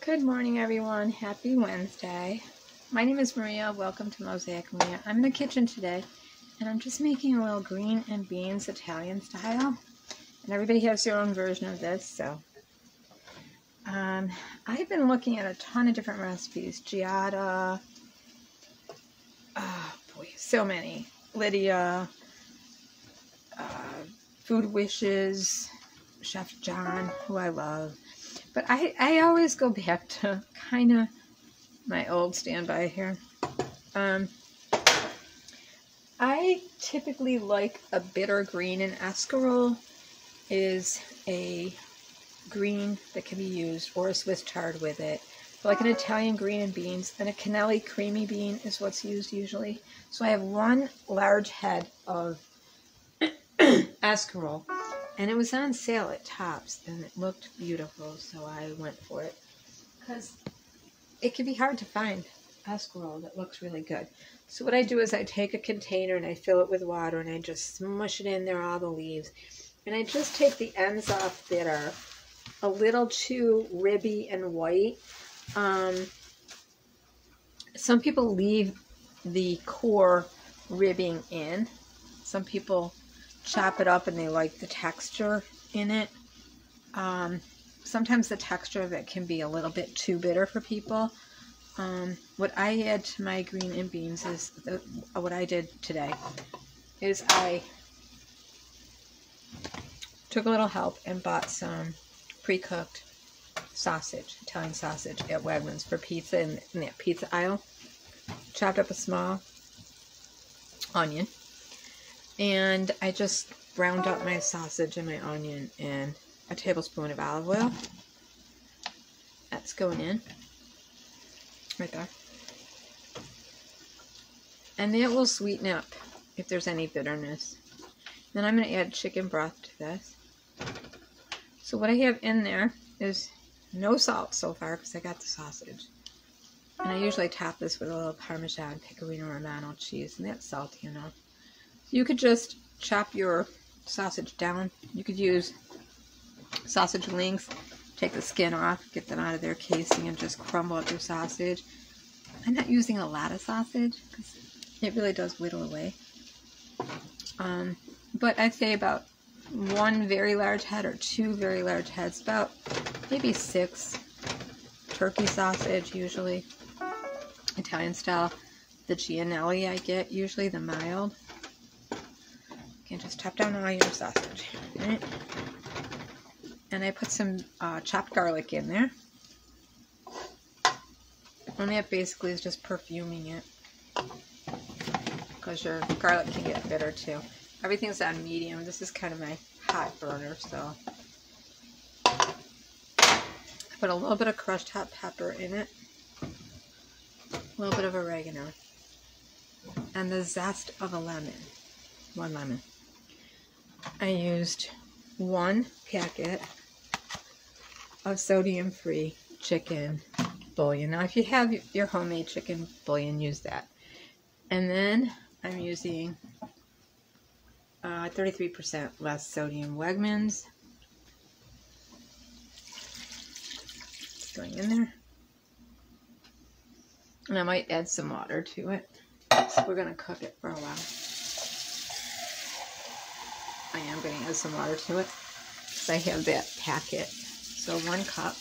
Good morning, everyone. Happy Wednesday. My name is Maria. Welcome to Mosaic Maria. I'm in the kitchen today, and I'm just making a little green and beans Italian style. And everybody has their own version of this, so. I've been looking at a ton of different recipes. Giada. Oh, boy, so many. Lydia. Food Wishes. Chef John, who I love. But I always go back to kind of my old standby here. I typically like a bitter green, and escarole is a green that can be used, or a Swiss chard with it. But like an Italian green and beans, and a cannelli creamy bean is what's used usually. So I have one large head of escarole. And it was on sale at Tops, and it looked beautiful, so I went for it. Because it can be hard to find escarole that looks really good. So what I do is I take a container and I fill it with water, and I just smush it in there, all the leaves. And I just take the ends off that are a little too ribby and white. Some people leave the core ribbing in. Some people chop it up and they like the texture in it. Sometimes the texture of it can be a little bit too bitter for people. What I add to my green and beans is, what I did today is I took a little help and bought some pre-cooked sausage, Italian sausage at Wegmans for pizza in that pizza aisle. Chopped up a small onion. And I just browned up my sausage and my onion in a tablespoon of olive oil. That's going in right there. And that will sweeten up if there's any bitterness. Then I'm going to add chicken broth to this. So what I have in there is no salt so far because I got the sausage. And I usually top this with a little Parmesan, Pecorino Romano cheese, and that's salty enough. You could just chop your sausage down. You could use sausage links, take the skin off, get them out of their casing, and just crumble up your sausage. I'm not using a lot of sausage because it really does whittle away. But I'd say about one very large head or two very large heads, about maybe 6 turkey sausage usually, Italian style. The Gianelli I get, usually the mild. And just chop down all your sausage. Right? And I put some chopped garlic in there. And that basically is just perfuming it. Because your garlic can get bitter too. Everything's on medium. This is kind of my hot burner, so. I put a little bit of crushed hot pepper in it. A little bit of oregano. And the zest of a lemon. 1 lemon. I used 1 packet of sodium-free chicken bouillon. Now, if you have your homemade chicken bouillon, use that. And then I'm using 33% less sodium Wegmans. It's going in there. And I might add some water to it. So we're going to cook it for a while. I am going to add some water to it because I have that packet. So 1 cup.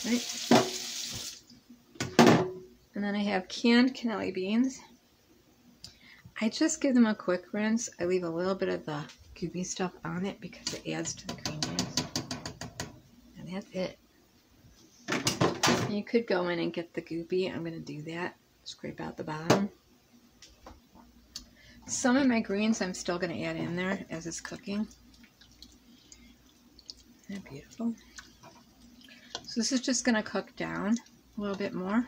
Right. And then I have canned cannelli beans. I just give them a quick rinse. I leave a little bit of the goopy stuff on it because it adds to the creaminess. And that's it. You could go in and get the goopy. I'm going to do that. Scrape out the bottom. Some of my greens I'm still going to add in there as it's cooking. Isn't that beautiful? So this is just going to cook down a little bit more.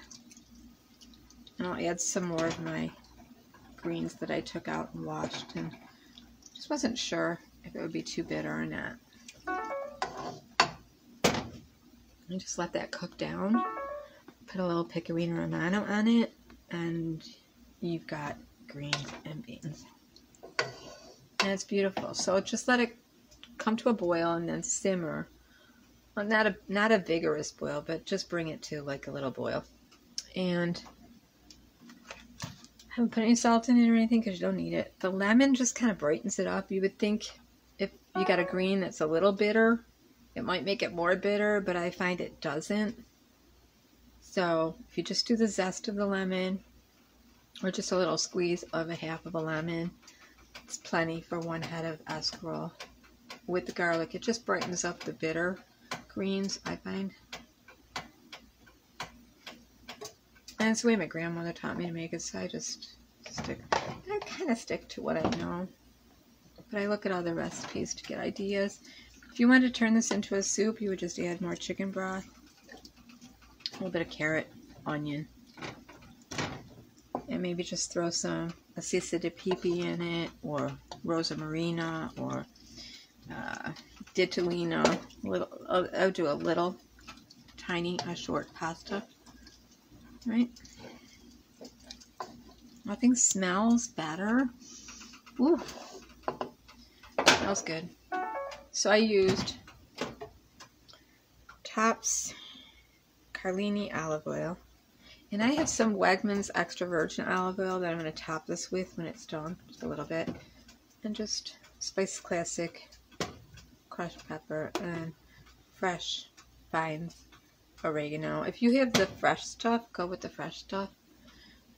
And I'll add some more of my greens that I took out and washed. And just wasn't sure if it would be too bitter or not. And just let that cook down. Put a little Pecorino Romano on it. And you've got greens and beans. And it's beautiful. So just let it come to a boil and then simmer well, not a vigorous boil, but just bring it to like a little boil. And I haven't put any salt in it or anything because you don't need it. The lemon just kind of brightens it up. You would think if you got a green that's a little bitter, it might make it more bitter, but I find it doesn't. So if you just do the zest of the lemon, or just a little squeeze of a half of a lemon, it's plenty for 1 head of escarole. With the garlic, it just brightens up the bitter greens, I find. And it's the way my grandmother taught me to make it, so I kind of stick to what I know. But I look at other recipes to get ideas. If you wanted to turn this into a soup, you would just add more chicken broth, a little bit of carrot, onion, and maybe just throw some acisa de pipi in it, or rosa marina, or ditalina. I'll do a little tiny, short pasta. Right? Nothing smells better. Ooh, smells good. So I used Tops Carlini olive oil. And I have some Wegmans extra virgin olive oil that I'm going to top this with when it's done, just a little bit. And just Spice Classic crushed pepper and fresh fine oregano. If you have the fresh stuff, go with the fresh stuff.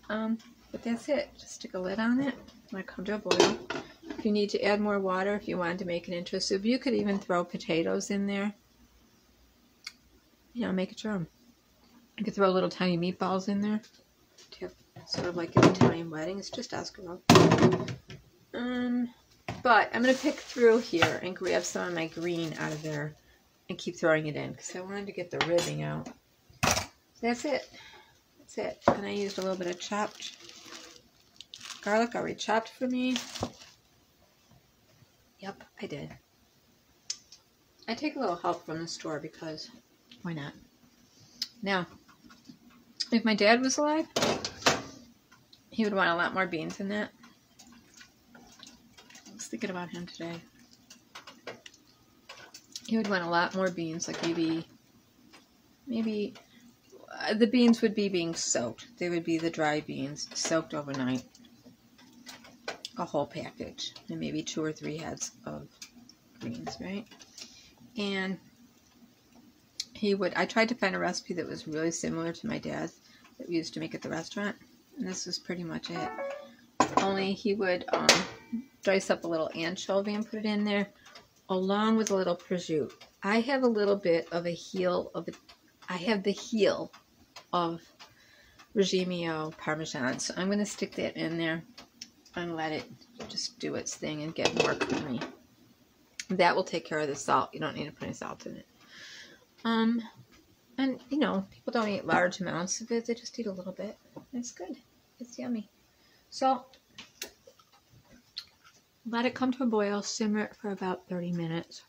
But that's it. Just stick a lid on it. Let it come to a boil. If you need to add more water, if you wanted to make it into a soup, you could even throw potatoes in there. You know, make it your own. You could throw little tiny meatballs in there. Sort of like an Italian wedding. It's just escarole. But I'm going to pick through here and grab some of my green out of there and keep throwing it in because I wanted to get the ribbing out. So that's it. That's it. And I used a little bit of chopped garlic already chopped for me. Yep, I did. I take a little help from the store because why not? Now, if my dad was alive, he would want a lot more beans in that. I was thinking about him today. He would want a lot more beans, like maybe the beans would be being soaked. They would be the dry beans soaked overnight. A whole package, and maybe 2 or 3 heads of greens, right? And I tried to find a recipe that was really similar to my dad's that we used to make at the restaurant, and this was pretty much it. Only he would dice up a little anchovy and put it in there, along with a little prosciutto. I have a little bit of the heel of Reggiano Parmesan, so I'm going to stick that in there and let it just do its thing and get more creamy. That will take care of the salt. You don't need to put any salt in it. And you know, people don't eat large amounts of it. They just eat a little bit. It's good. It's yummy. So let it come to a boil. Simmer it for about 30 minutes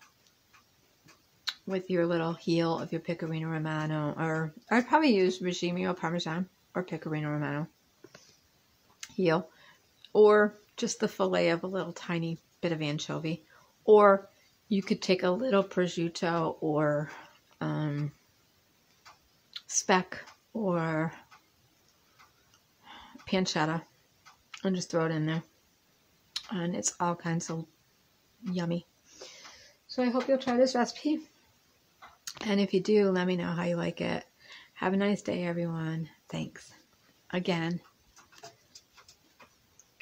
with your little heel of your Pecorino Romano, or I'd probably use Reggiano Parmesan or Pecorino Romano heel, or just the fillet of a little tiny bit of anchovy, or you could take a little prosciutto or speck or pancetta and just throw it in there, and it's all kinds of yummy. So I hope you'll try this recipe, and if you do, let me know how you like it. Have a nice day, everyone. Thanks again.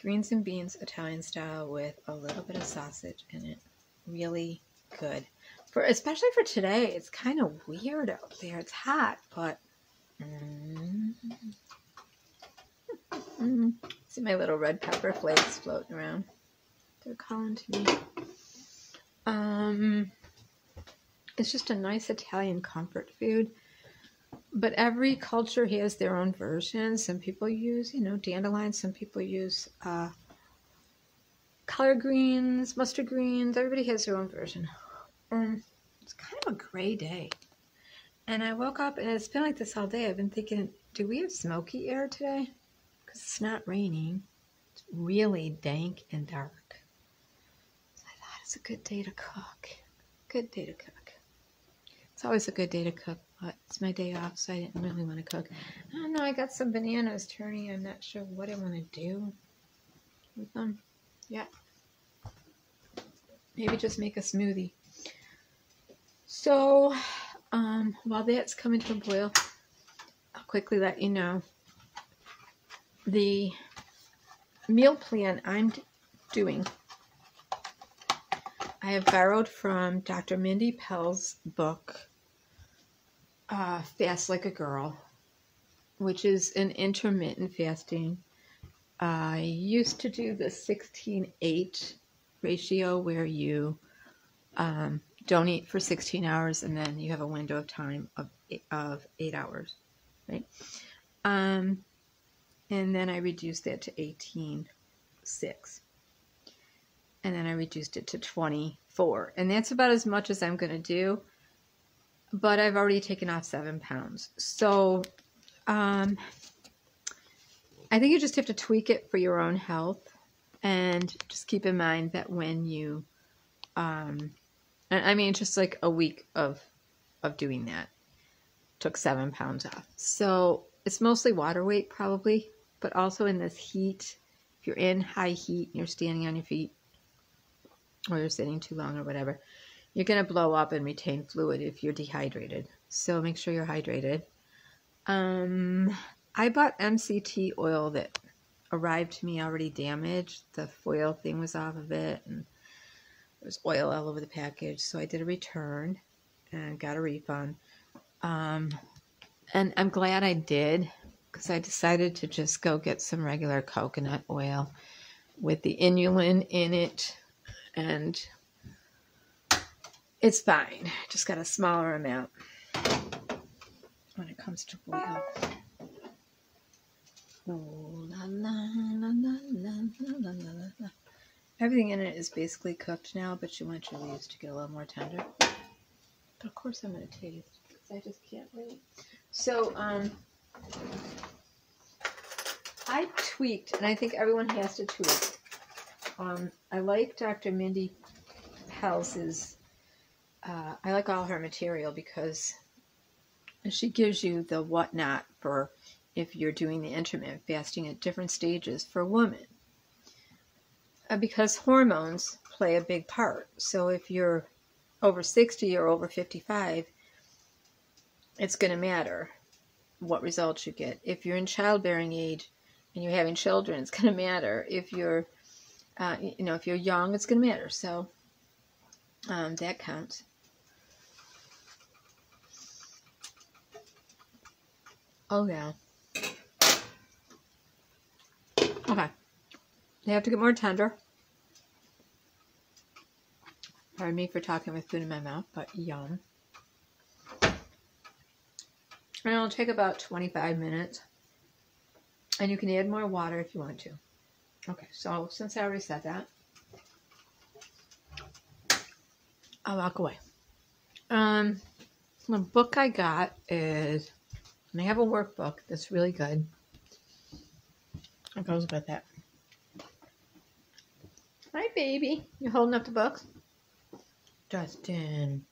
Greens and beans Italian style with a little bit of sausage in it. Really good. Especially for today. It's kind of weird out there. It's hot, but see my little red pepper flakes floating around. They're calling to me. It's just a nice Italian comfort food. But every culture has their own version. Some people use, dandelions. Some people use collard greens, mustard greens. Everybody has their own version. It's kind of a gray day. And I woke up, and it's been like this all day. I've been thinking, do we have smoky air today? Because it's not raining. It's really dank and dark. So I thought it's a good day to cook. Good day to cook. It's always a good day to cook, but it's my day off, so I didn't really want to cook. I don't know, I got some bananas turning. I'm not sure what I want to do with them. Yeah. Maybe just make a smoothie. So, while that's coming to a boil, I'll quickly let you know the meal plan I'm doing. I have borrowed from Dr. Mindy Pell's book, Fast Like a Girl, which is an intermittent fasting. I used to do the 16-8 ratio where you don't eat for 16 hours and then you have a window of time of 8 hours, right? And then I reduced that to 18-6. And then I reduced it to 24. And that's about as much as I'm going to do. But I've already taken off 7 pounds. So I think you just have to tweak it for your own health. And just keep in mind that when you, I mean, just like a week of doing that, took 7 pounds off. So it's mostly water weight probably, but also in this heat, if you're in high heat and you're standing on your feet or you're sitting too long or whatever, you're going to blow up and retain fluid if you're dehydrated. So make sure you're hydrated. I bought MCT oil that arrived to me already damaged. The foil thing was off of it and there was oil all over the package. So I did a return and got a refund. And I'm glad I did because I decided to just go get some regular coconut oil with the inulin in it. And it's fine. Just got a smaller amount when it comes to boil. Oh, la, la, la, la, la, la, la, la. Everything in it is basically cooked now, but you want your leaves to get a little more tender. But of course I'm going to taste because I just can't wait. So, I tweaked, and I think everyone has to tweak. I like Dr. Mindy Pell's, I like all her material because she gives you the whatnot for if you're doing the intermittent fasting at different stages for women. Because hormones play a big part. So if you're over 60 or over 55, it's going to matter what results you get. If you're in childbearing age and you're having children, it's going to matter. If you're if you're young, it's going to matter. So that counts. Oh, yeah. Okay. They have to get more tender. Pardon me for talking with food in my mouth, but yum. And it'll take about 25 minutes. And you can add more water if you want to. Okay, so since I already said that, I'll walk away. The book I got is, and I have a workbook that's really good. It goes with it. Hi, baby. You holding up the book? Justin.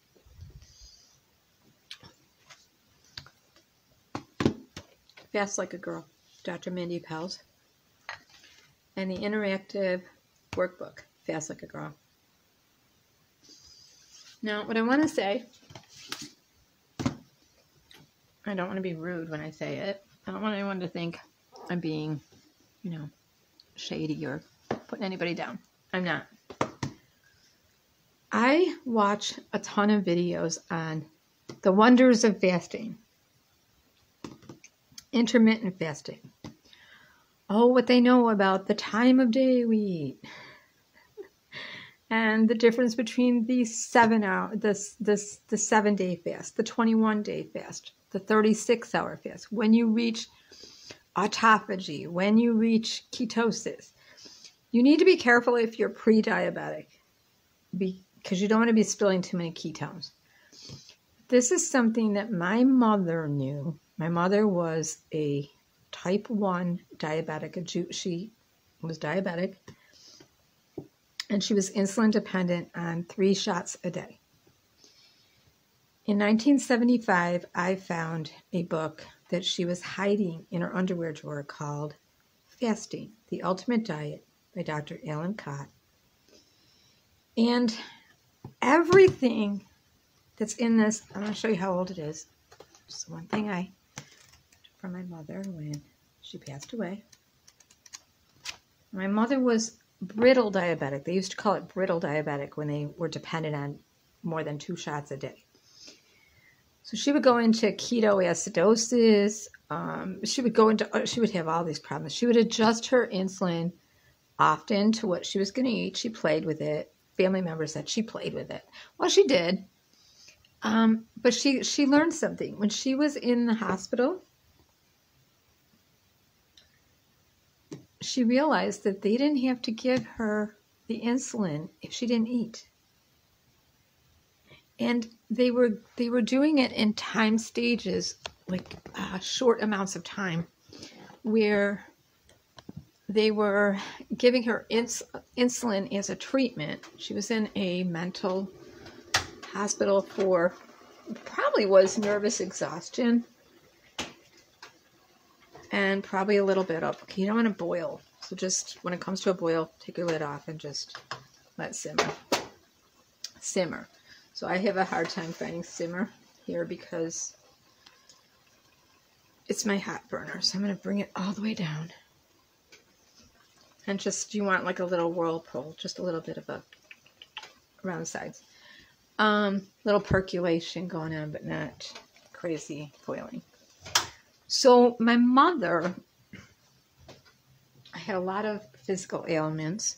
Fast Like a Girl, Dr. Mindy Pell's. And the interactive workbook, Fast Like a Girl. Now, what I want to say, I don't want to be rude when I say it. I don't want anyone to think I'm being, shady or putting anybody down. I'm not. I watch a ton of videos on the wonders of fasting. Intermittent fasting. Oh, what they know about the time of day we eat. And the difference between the 7-day fast, the 21-day fast, the 36-hour fast, when you reach autophagy, when you reach ketosis. You need to be careful if you're pre-diabetic because you don't want to be spilling too many ketones. This is something that my mother knew. My mother was a type 1 diabetic. She was diabetic. And she was insulin dependent on 3 shots a day. In 1975, I found a book that she was hiding in her underwear drawer called Fasting, The Ultimate Diet by Dr. Alan Cott. And everything that's in this, I'm going to show you how old it is. Just one thing I took from my mother when she passed away. My mother was brittle diabetic. They used to call it brittle diabetic when they were dependent on more than 2 shots a day. So she would go into ketoacidosis. She would have all these problems. She would adjust her insulin often to what she was going to eat. She played with it. Family members said she played with it. Well, she did. But she learned something. When she was in the hospital, she realized that they didn't have to give her the insulin if she didn't eat. And they were doing it in time stages, like short amounts of time, where they were giving her insulin as a treatment. She was in a mental hospital for, probably was nervous exhaustion, and probably a little bit of, you don't want to boil. So just when it comes to a boil, take your lid off and just let simmer. Simmer. So I have a hard time finding simmer here because it's my hot burner. So I'm going to bring it all the way down. And just, you want like a little whirlpool, just a little bit of a, around the sides. Little percolation going on, but not crazy boiling. So my mother had a lot of physical ailments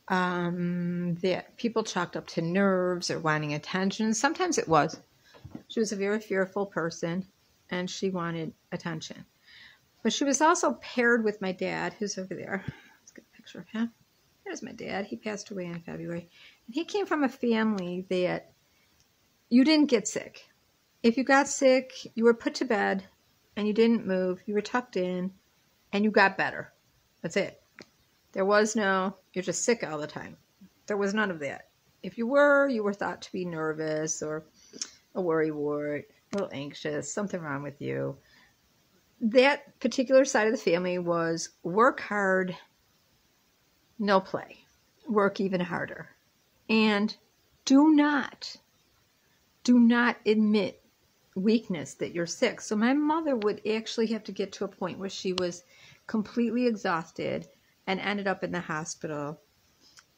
that people chalked up to nerves or wanting attention. Sometimes it was. She was a very fearful person, and she wanted attention. But she was also paired with my dad, who's over there. Let's get a picture of him. There's my dad. He passed away in February. And he came from a family that you didn't get sick. If you got sick, you were put to bed, and you didn't move. You were tucked in, and you got better. That's it. There was no, you're just sick all the time. There was none of that. If you were thought to be nervous or a worrywart, a little anxious, something wrong with you. That particular side of the family was work hard, no play. Work even harder. And do not admit weakness that you're sick. So my mother would actually have to get to a point where she was completely exhausted and ended up in the hospital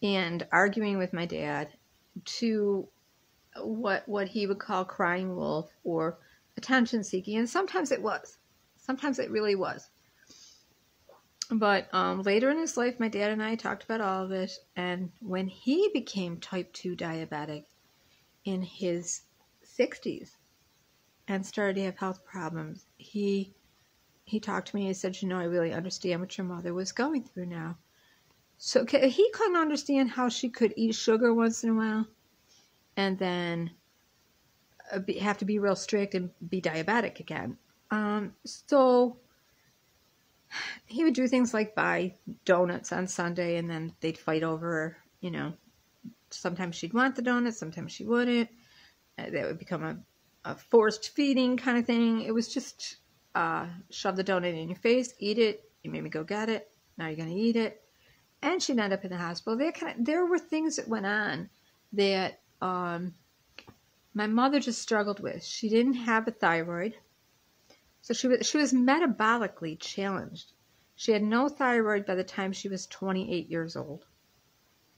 and arguing with my dad to what he would call crying wolf or attention seeking. And sometimes it was. Sometimes it really was. But later in his life, my dad and I talked about all of it. And when he became type 2 diabetic in his 60s and started to have health problems, he talked to me. He said, I really understand what your mother was going through now. So he couldn't understand how she could eat sugar once in a while and then have to be real strict and be diabetic again. So he would do things like buy donuts on Sunday, and then they'd fight over, sometimes she'd want the donuts, sometimes she wouldn't. That would become a forced feeding kind of thing. It was just shove the donut in your face, eat it, you made me go get it, now you're going to eat it. And she'd end up in the hospital. There were things that went on that my mother just struggled with. She didn't have a thyroid. So she was metabolically challenged. She had no thyroid by the time she was 28 years old.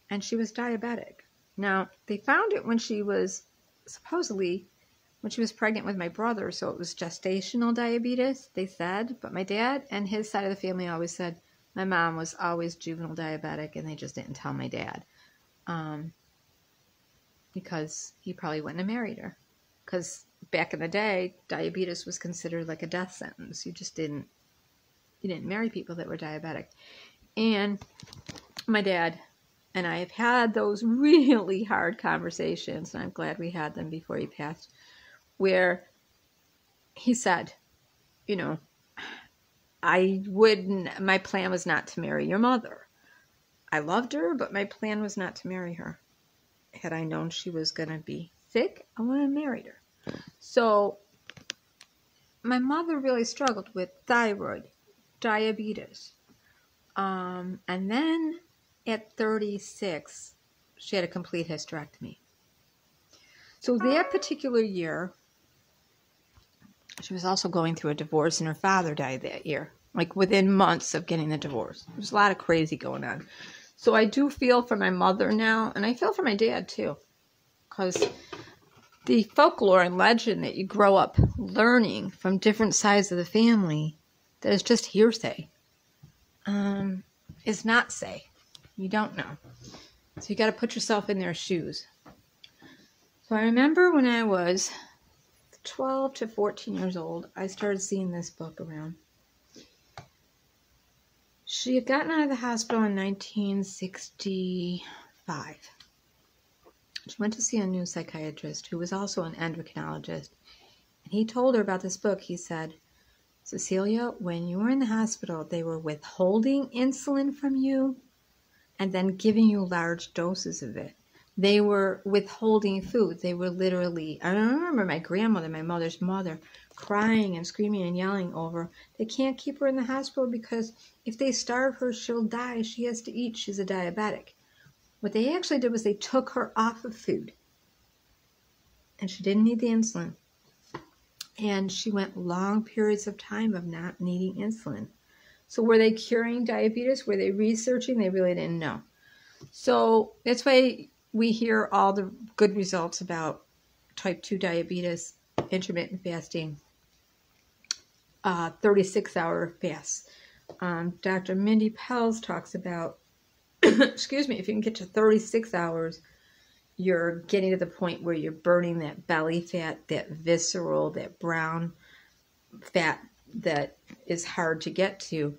And she was diabetic. Now, they found it when she was pregnant with my brother, so it was gestational diabetes, they said. But my dad and his side of the family always said my mom was always juvenile diabetic, and they just didn't tell my dad. Because he probably wouldn't have married her. Because back in the day, diabetes was considered like a death sentence. You didn't marry people that were diabetic. And my dad and I have had those really hard conversations, and I'm glad we had them before he passed, where he said, my plan was not to marry your mother. I loved her, but my plan was not to marry her. Had I known she was going to be sick, I went and married her. So my mother really struggled with thyroid, diabetes. And then at 36, she had a complete hysterectomy. So that particular year, she was also going through a divorce, and her father died that year, like within months of getting the divorce. There's a lot of crazy going on. So I do feel for my mother now, and I feel for my dad too, because the folklore and legend that you grow up learning from different sides of the family that is just hearsay is not say. You don't know. So you got to put yourself in their shoes. So I remember when I was 12 to 14 years old, I started seeing this book around. She had gotten out of the hospital in 1965. She went to see a new psychiatrist who was also an endocrinologist. And he told her about this book. He said, Cecilia, when you were in the hospital, they were withholding insulin from you and then giving you large doses of it. They were withholding food. They were literally, I remember my grandmother, my mother's mother, crying and screaming and yelling over, they can't keep her in the hospital because if they starve her, she'll die. She has to eat. She's a diabetic. What they actually did was they took her off of food. And she didn't need the insulin. And she went long periods of time of not needing insulin. So were they curing diabetes? Were they researching? They really didn't know. So that's why we hear all the good results about type 2 diabetes, intermittent fasting, 36-hour fasts. Dr. Mindy Pelz talks about, excuse me, if you can get to 36 hours, you're getting to the point where you're burning that belly fat, that visceral, that brown fat that is hard to get to.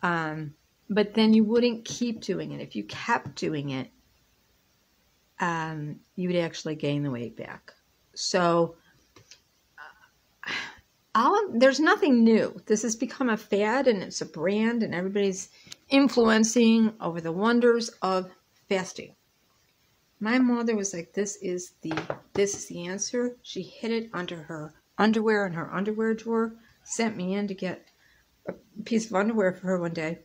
But then you wouldn't keep doing it. If you kept doing it, you would actually gain the weight back. So there's nothing new. This has become a fad and it's a brand and everybody's influencing over the wonders of fasting. My mother was like, this is the answer. She hid it under her underwear in her underwear drawer, sent me in to get a piece of underwear for her one day.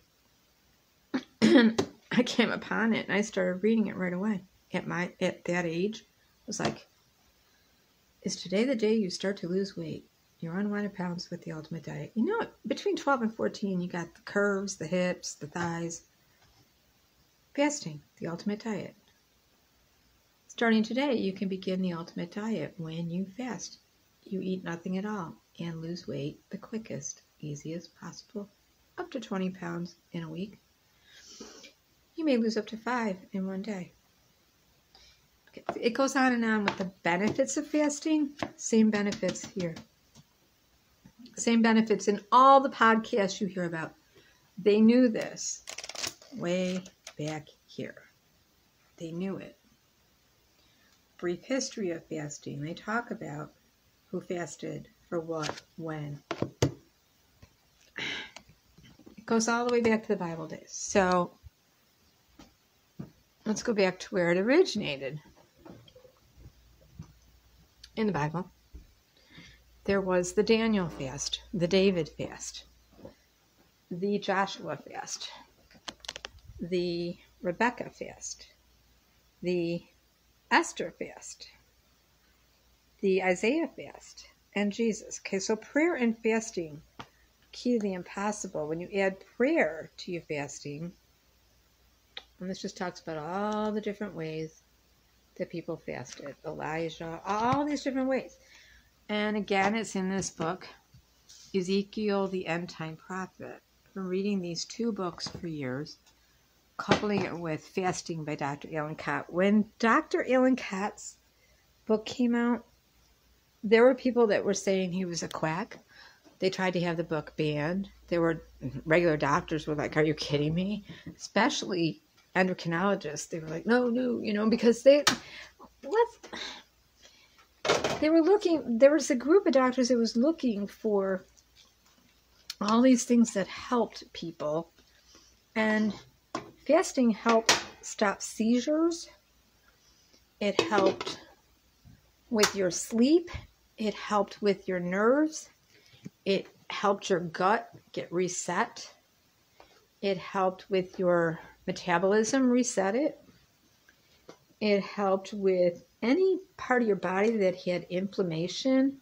I came upon it and I started reading it right away. At that age, I was like, is today the day you start to lose weight? You're on 100 pounds with the Ultimate Diet. You know, between 12 and 14, you got the curves, the hips, the thighs. Fasting, the Ultimate Diet. Starting today, you can begin the Ultimate Diet when you fast. You eat nothing at all and lose weight the quickest, easiest possible, up to 20 pounds in a week. You may lose up to 5 in one day. It goes on and on with the benefits of fasting. Same benefits here. Same benefits in all the podcasts you hear about. They knew this way back here. They knew it. Brief history of fasting. They talk about who fasted for what, when. It goes all the way back to the Bible days. So let's go back to where it originated. In the Bible, there was the Daniel fast, the David fast, the Joshua fast, the Rebecca fast, the Esther fast, the Isaiah fast, and Jesus. Okay, so prayer and fasting, key to the impossible. When you add prayer to your fasting, and this just talks about all the different ways that people fasted, Elijah, all these different ways. And again, it's in this book, Ezekiel, the End Time Prophet. I've been reading these two books for years, coupling it with Fasting by Dr. Alan Kott. When Dr. Alan Kott's book came out, there were people that were saying he was a quack. They tried to have the book banned. There were regular doctors were like, are you kidding me? Especially endocrinologists. They were like, no, because there was a group of doctors that was looking for all these things that helped people. And fasting helped stop seizures. It helped with your sleep. It helped with your nerves. It helped your gut get reset. It helped with your metabolism, reset it. It helped with any part of your body that had inflammation.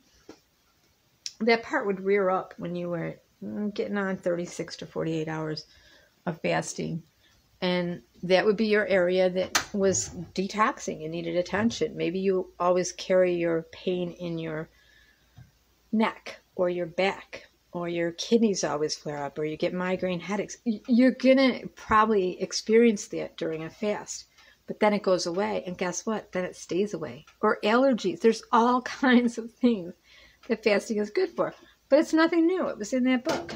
That part would rear up when you were getting on 36 to 48 hours of fasting. And that would be your area that was detoxing and needed attention. Maybe you always carry your pain in your neck or your back, or your kidneys always flare up, or you get migraine headaches. You're going to probably experience that during a fast. But then it goes away, and guess what? Then it stays away. Or allergies. There's all kinds of things that fasting is good for. But it's nothing new. It was in that book.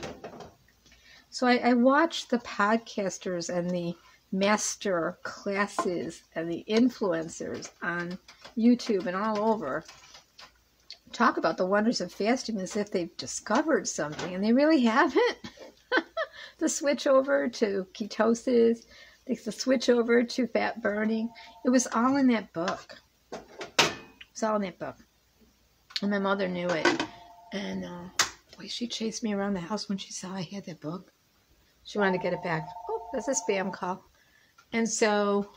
So I watched the podcasters and the master classes and the influencers on YouTube and all over talk about the wonders of fasting as if they've discovered something, and they really haven't. The switch over to ketosis, the switch over to fat burning, it was all in that book. It was all in that book. And my mother knew it. And boy, she chased me around the house when she saw I had that book. She wanted to get it back. Oh, that's a spam call. And so,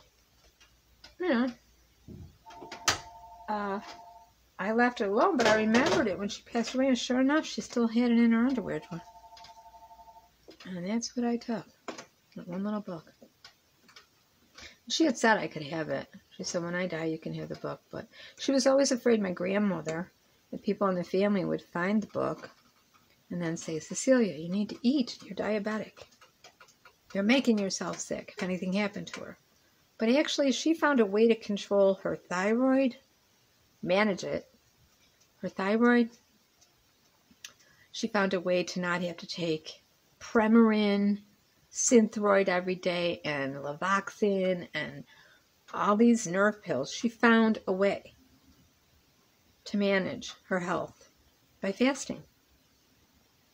you know, I left it alone, but I remembered it when she passed away, and sure enough, she still had it in her underwear drawer. And that's what I took. That one little book. She had said I could have it. She said, when I die, you can have the book. But she was always afraid my grandmother, the people in the family, would find the book and then say, Cecilia, you need to eat. You're diabetic. You're making yourself sick if anything happened to her. But actually, she found a way to control her thyroid, manage it. Her thyroid, she found a way to not have to take Premarin, Synthroid every day, and Levoxin, and all these nerve pills. She found a way to manage her health by fasting.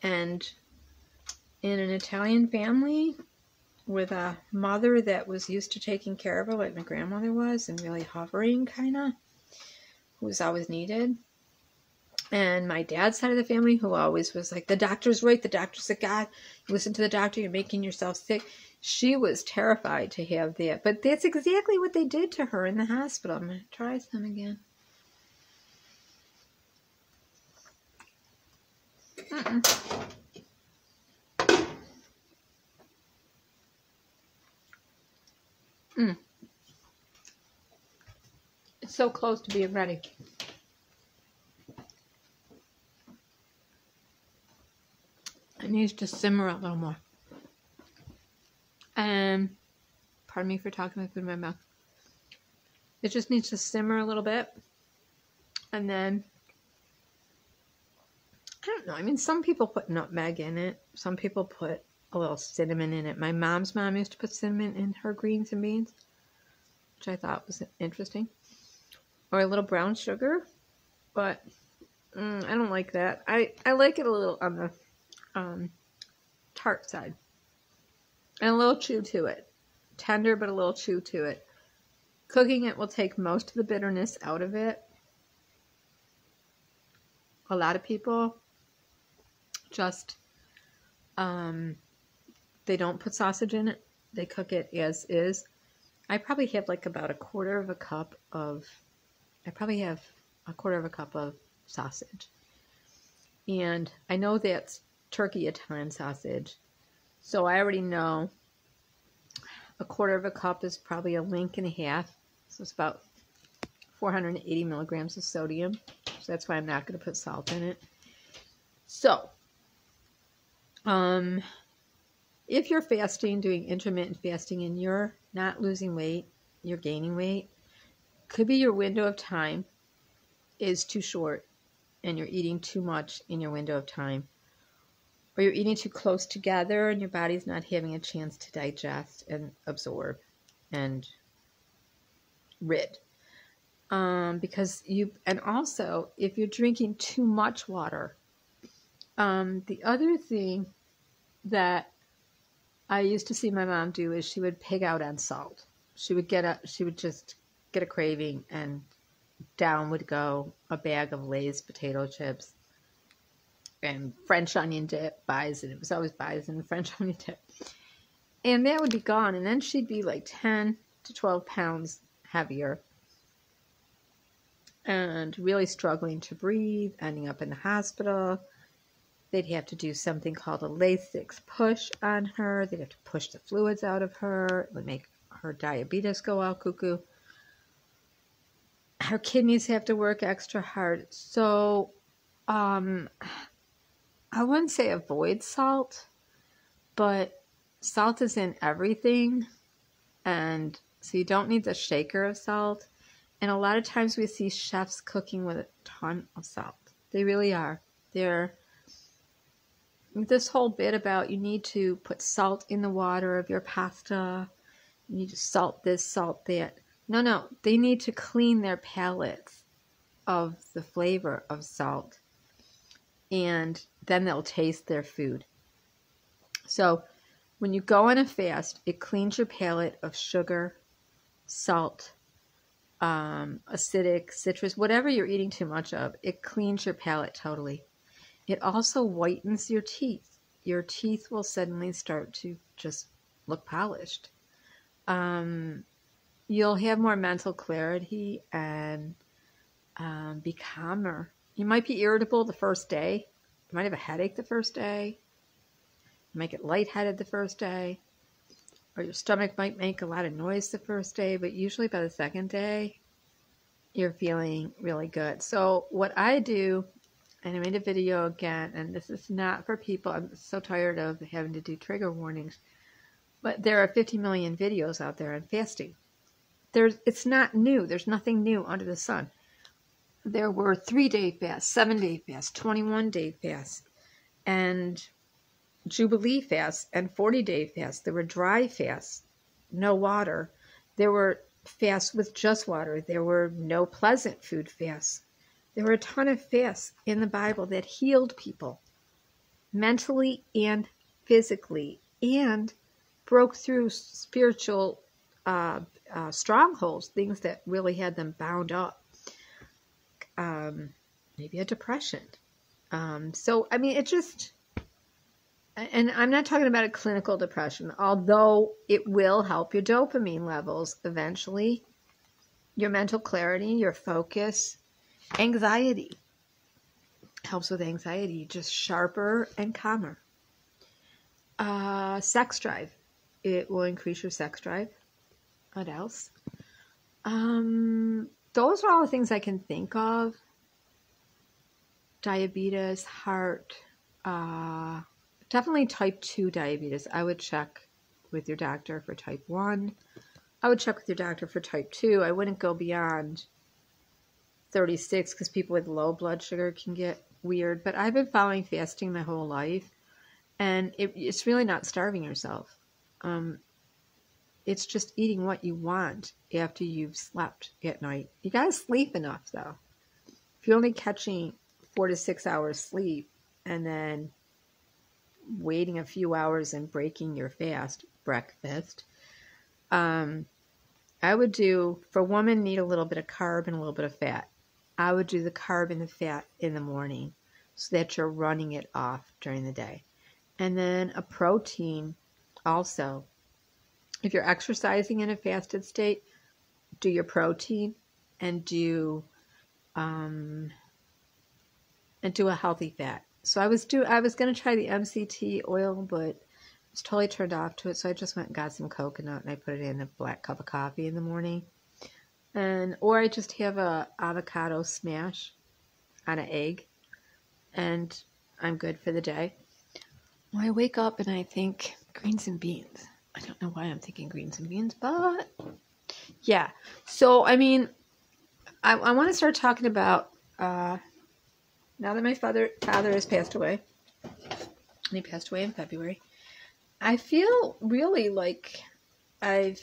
And in an Italian family with a mother that was used to taking care of her like my grandmother was, and really hovering kind of, who was always needed. And my dad's side of the family, who always was like, the doctor's right, the doctor's a God. You listen to the doctor, you're making yourself sick. She was terrified to have that. But that's exactly what they did to her in the hospital. I'm going to try some again. It's so close to being ready. It needs to simmer a little more. And pardon me for talking with food in my mouth. It just needs to simmer a little bit. And then, I don't know. I mean, some people put nutmeg in it. Some people put a little cinnamon in it. My mom's mom used to put cinnamon in her greens and beans, which I thought was interesting. Or a little brown sugar. But I don't like that. I like it a little on the tart side, and a little chew to it. Tender, but a little chew to it. Cooking it will take most of the bitterness out of it. A lot of people just they don't put sausage in it. They cook it as is. I probably have like about a quarter of a cup of sausage, and I know that's turkey Italian sausage, so I already know a quarter of a cup is probably a link and a half, so it's about 480 milligrams of sodium, so that's why I'm not going to put salt in it. So if you're fasting, doing intermittent fasting, and you're not losing weight, you're gaining weight, could be your window of time is too short and you're eating too much in your window of time. Or you're eating too close together and your body's not having a chance to digest and absorb and rid. And also, if you're drinking too much water, the other thing that I used to see my mom do is she would pig out on salt. She would just get a craving and down would go a bag of Lay's potato chips and French onion dip, bison. It was always bison, French onion dip. And that would be gone. And then she'd be like 10 to 12 pounds heavier and really struggling to breathe, ending up in the hospital. They'd have to do something called a Lasix push on her. They'd have to push the fluids out of her. It would make her diabetes go all cuckoo. Her kidneys have to work extra hard. So, I wouldn't say avoid salt, but salt is in everything. And so you don't need the shaker of salt. And a lot of times we see chefs cooking with a ton of salt. They really are. They're this whole bit about you need to put salt in the water of your pasta. You need to salt this, salt that. No. They need to clean their palates of the flavor of salt. And then they'll taste their food. So when you go on a fast, it cleans your palate of sugar, salt, acidic, citrus, whatever you're eating too much of. It cleans your palate totally. It also whitens your teeth. Your teeth will suddenly start to just look polished. You'll have more mental clarity and be calmer. You might be irritable the first day. You might have a headache the first day. You might get lightheaded the first day. Or your stomach might make a lot of noise the first day. But usually by the second day, you're feeling really good. So what I do, and I made a video again, and this is not for people. I'm so tired of having to do trigger warnings. But there are 50 million videos out there on fasting. It's not new. There's nothing new under the sun. There were 3-day fasts, 7-day fasts, 21-day fasts, and Jubilee fasts, and 40-day fasts. There were dry fasts, no water. There were fasts with just water. There were no pleasant food fasts. There were a ton of fasts in the Bible that healed people mentally and physically and broke through spiritual strongholds, things that really had them bound up. Maybe a depression. So, I mean, it just, and I'm not talking about a clinical depression, although it will help your dopamine levels eventually, your mental clarity, your focus. Anxiety helps with anxiety, just sharper and calmer. Sex drive. It will increase your sex drive. What else? Those are all the things I can think of. Diabetes, heart, definitely type 2 diabetes. I would check with your doctor for type 1. I would check with your doctor for type 2. I wouldn't go beyond 36 because people with low blood sugar can get weird. But I've been following fasting my whole life, and it's really not starving yourself. It's just eating what you want after you've slept at night. You got to sleep enough, though. If you're only catching 4 to 6 hours sleep and then waiting a few hours and breaking your breakfast, I would do, for women, need a little bit of carb and a little bit of fat. I would do the carb and the fat in the morning so that you're running it off during the day. And then a protein also. If you're exercising in a fasted state, do your protein and do a healthy fat. So I was going to try the MCT oil, but I was totally turned off to it. So I just went and got some coconut and I put it in a black cup of coffee in the morning. Or I just have a avocado smash on an egg and I'm good for the day. Well, I wake up and I think greens and beans. I don't know why I'm thinking greens and beans, but yeah. So, I mean, I want to start talking about, now that my father has passed away, and he passed away in February, I feel really like I've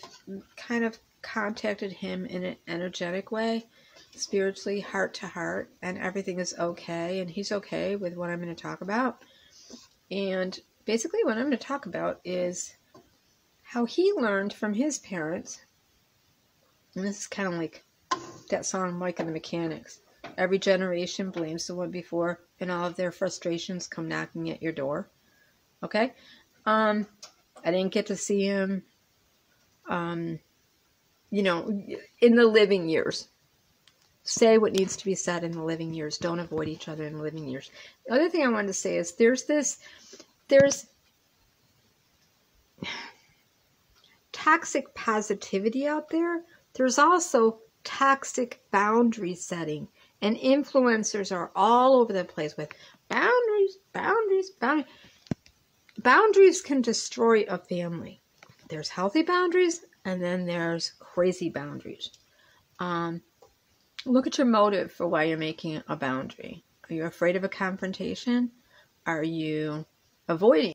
kind of contacted him in an energetic way, spiritually, heart to heart, and everything is okay, and he's okay with what I'm going to talk about. And basically what I'm going to talk about is how he learned from his parents, and this is kind of like that song, Mike and the Mechanics. Every generation blames the one before, and all of their frustrations come knocking at your door. Okay? I didn't get to see him, you know, in the living years. Say what needs to be said in the living years. Don't avoid each other in the living years. The other thing I wanted to say is there's toxic positivity out there. There's also toxic boundary setting. And influencers are all over the place with boundaries, boundaries, boundaries. Boundaries can destroy a family. There's healthy boundaries, and then there's crazy boundaries. Look at your motive for why you're making a boundary. Are you afraid of a confrontation? Are you avoiding